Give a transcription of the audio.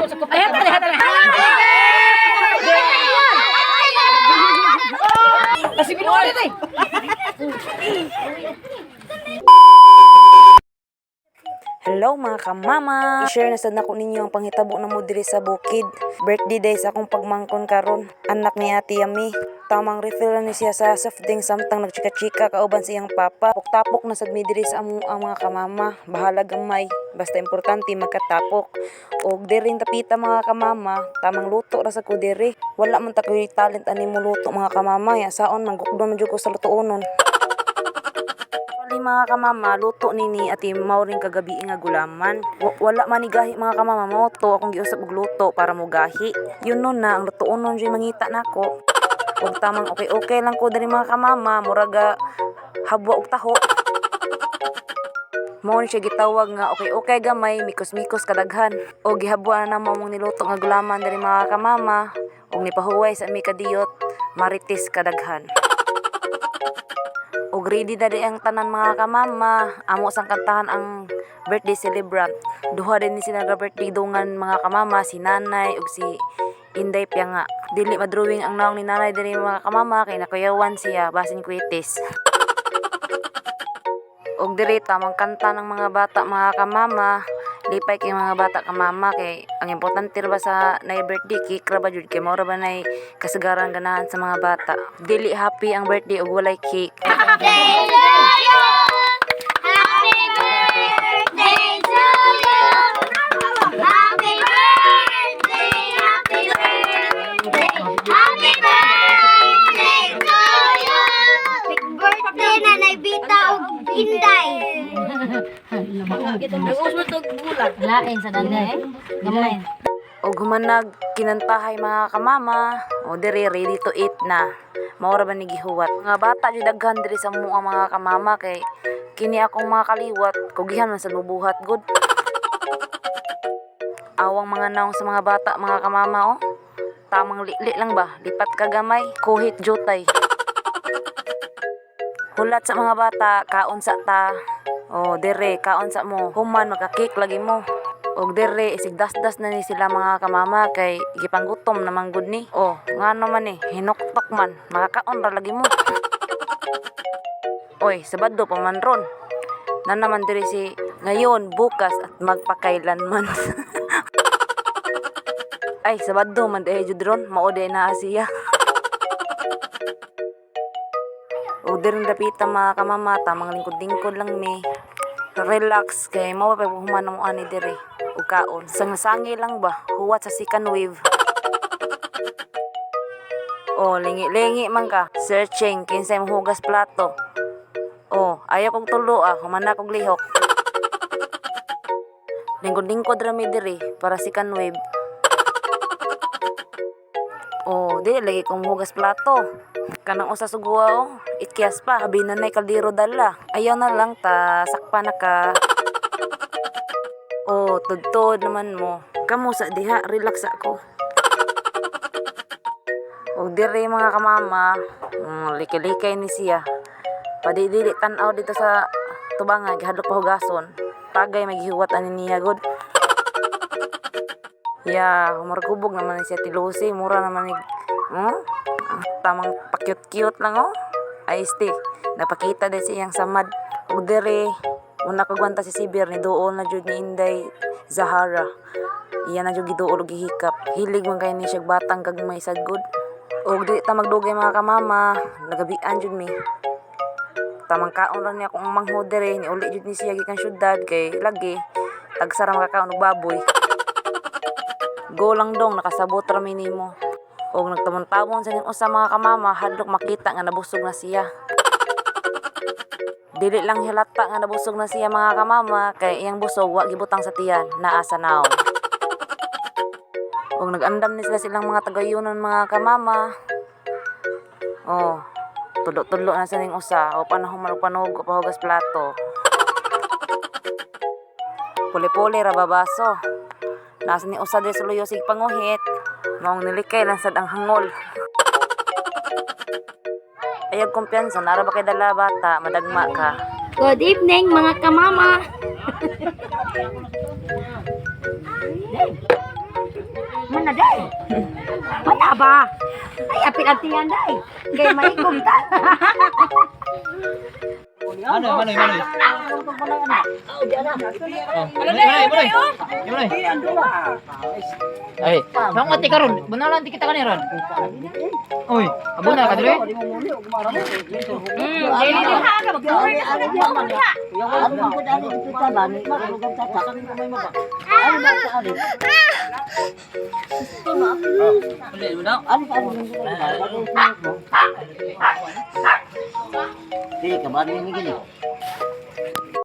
Kasi binulit eh. Hello mga kamama! I-share na sad nako ninyo ang panghitabo na mo diri sa bukid. Birthday day sa akong pagmangkon karon. Anak ni Ate Yami. Tamang refill ni siya sa soft drink samtang nagchika-chika kauban siyang papa. Tapok na sad mi diri sa amo ang mga kamama. Bahala gamay. Basta importante magkatapok. Og diri tapita mga kamama, tamang luto ra sa ko diri. Wala man ta koy talent ani mo luto mga kamama. Ya saon manggukdon man jud ko sa lutuonon. Mga kamama, luto nini ati mauring kagabi nga gulaman. Wala manigahi mga kamama mo to akong giusap og luto para mo gahi. Yun nun na ang lutuonon jud mangita nako. Ug tamang okay lang ko diri mga kamama, muraga habwa og taho. Mao ni siya gitawag nga okay gamay, mikos-mikos kadaghan. O gihabwa na mong niluto nga gulaman diri mga kamama. Ug nipahuway sa mi kadiyot, marites kadaghan. Og ready na ang tanan mga kamama. Amo sang kantahan ang birthday celebrant. Duha din ni sila nga birthday dungan mga kamama, si nanay ug si Inday Pianga. Dili madrawing ang naong ni nanay diri mga kamama kay nakayawan siya basin kwitis. Og diri tamang kanta ng mga bata mga kamama. Lipay kay mga bata kamama kay ang importante ba sa nay birthday cake ra ba jud kay mao ra ba nay kasagaran ganahan sa mga bata. Dili happy ang birthday og walay cake. Happy birthday to you. Happy birthday to you. Happy birthday. Happy birthday. Happy birthday to you. Happy birthday Nanay Bita ug Inday. Lain sa danda gamay. Og humanag kinantahay mga kamama. O diri ready to eat na. Mao ra ba ni gihuwat. Mga bata jud daghan diri sa mga kamama kay kini akong mga kaliwat kugihan man sa lubuhat gud. Awang mga naong sa mga bata mga kamama oh. Tamang li lang ba? Lipat ka gamay, kuhit jutay. Hulat sa mga bata, kaon sa ta. Oh, dere, kaon sa mo. Human, magka-cake lagi mo. Og dere, isigdas-das na ni sila mga kamama kay gipanggutom naman gud ni. Oh, nga naman eh, hinuktok man. Makakaon ra lagi mo. Oy, sabado pa man ron. Na naman diri si ngayon, bukas at magpakailan man. Ay, sabado man dahil jud ron. Maode na siya. O diring dapita mga kamama, tamang lingkod-lingkod lang mi. Relax kay mao pa human mo ani dire. Ug kaon, sangi lang ba? Huwat sa second wave. O lingi-lingi man ka, searching kinsay mahugas plato. O ayaw kog tulo human na kog lihok. Lingkod-lingkod ra mi dire para second wave. O di lagi kong hugas plato. Kanang usa sugwa ikyas pa habi na nay kaldero dala. Ayaw na lang ta sakpa na ka. Oh, tudtod naman mo. Kamusa diha, relax ako. Og dire mga kamama, likay-likay ni siya. Padidili tan-aw dito sa tubangan gihadlok pa hugason. Tagay maghihuwat ani niya god. Ya, margubog naman ni siya tilusi, mura naman ni tamang pa-cute lang Iced tea. Napakita din siyang samad. Og dire, una kagwanta si Sibir ni doon na jud ni Inday Zahara. Iya na jud giduol og gihikap. Hilig man kay ni siya batang gagmay sad good. Og di ta magdugay mga kamama, nagabian jud mi. Tamang kaon ra niya akong manghod dire, ni uli jud ni siya gikan syudad kay lagi tagsara makakaon og baboy. Go lang dong nakasabot ra mi nimo. Og nagtamon-tamon sa ning usa mga kamama, hadlok makita nga nabusog na siya. Dili lang halata nga nabusog na siya mga kamama kay iyang busog wa gibutang sa tiyan, naa sa naong. Og nag-andam ni silang mga tagayonon mga kamama. Oh, tulo-tulo na sa ning usa o panahon man panog pahugas plato. Puli-puli ra babaso. Nasa ni usa de suluyo sig panguhit. Maong nilikay lang sad ang hangol. Ayog kumpiyansa, nara ba kay dala bata, madagma ka. Good evening mga kamama. na day. Wala ba? Ay, apil-apihan day. Kaya may kumta. Ano? Ay, bang mati ka ron. Bunalan di kita kaniron. Uy, abuna ka dire?